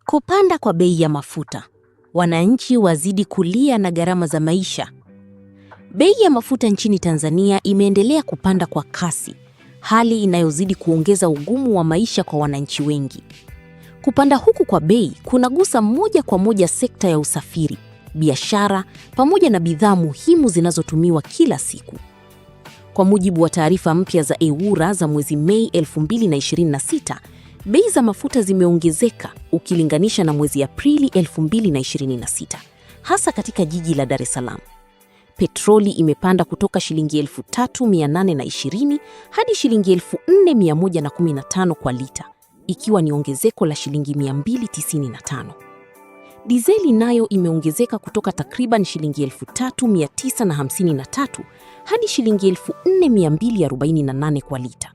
Kupanda kwa bei ya mafuta. Wananchi wazidi kulia na gharama za maisha. Bei ya mafuta nchini Tanzania imeendelea kupanda kwa kasi, hali inayozidi kuongeza ugumu wa maisha kwa wananchi wengi. Kupanda huku kwa bei kunagusa moja kwa moja sekta ya usafiri, biashara, pamoja na bidhaa muhimu zinazotumiwa kila siku. Kwa mujibu wa taarifa mpya za EWURA za mwezi Mei 2026, bei za mafuta zimeongezeka ukilinganisha na mwezi Aprili 2026, hasa katika jiji la Dar es Salaam. Petroli imepanda kutoka shilingi 3,820 hadi shilingi 4,115 kwa lita, ikiwa ni ongezeko la shilingi 295. Dizeli nayo imeongezeka kutoka takriban shilingi 3,953 hadi shilingi 4,248 kwa lita,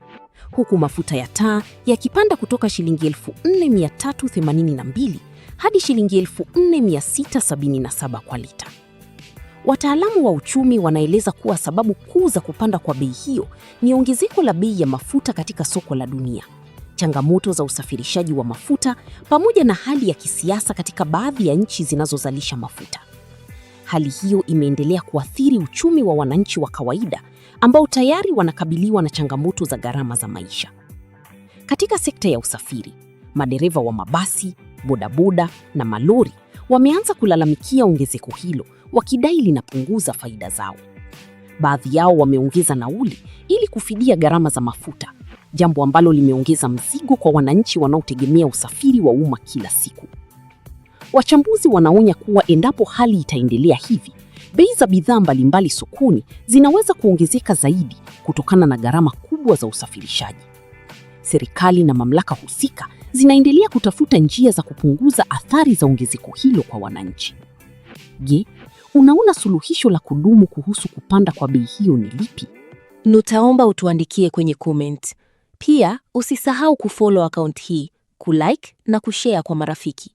huku mafuta ya taa yakipanda kutoka shilingi 4,382 hadi shilingi 4,677 kwa lita. Wataalamu wa uchumi wanaeleza kuwa sababu kuu za kupanda kwa bei hiyo ni ongezeko la bei ya mafuta katika soko la dunia, changamoto za usafirishaji wa mafuta, pamoja na hali ya kisiasa katika baadhi ya nchi zinazozalisha mafuta. Hali hiyo imeendelea kuathiri uchumi wa wananchi wa kawaida ambao tayari wanakabiliwa na changamoto za gharama za maisha. Katika sekta ya usafiri, madereva wa mabasi, bodaboda na malori wameanza kulalamikia ongezeko hilo, wakidai linapunguza faida zao. Baadhi yao wameongeza nauli ili kufidia gharama za mafuta, jambo ambalo limeongeza mzigo kwa wananchi wanaotegemea usafiri wa umma kila siku. Wachambuzi wanaonya kuwa endapo hali itaendelea hivi, bei za bidhaa mbalimbali sokoni zinaweza kuongezeka zaidi kutokana na gharama kubwa za usafirishaji. Serikali na mamlaka husika zinaendelea kutafuta njia za kupunguza athari za ongezeko hilo kwa wananchi. Je, unaona suluhisho la kudumu kuhusu kupanda kwa bei hiyo ni lipi? Nutaomba utuandikie kwenye comment. Pia usisahau kufollow account hii, kulike na kushare kwa marafiki.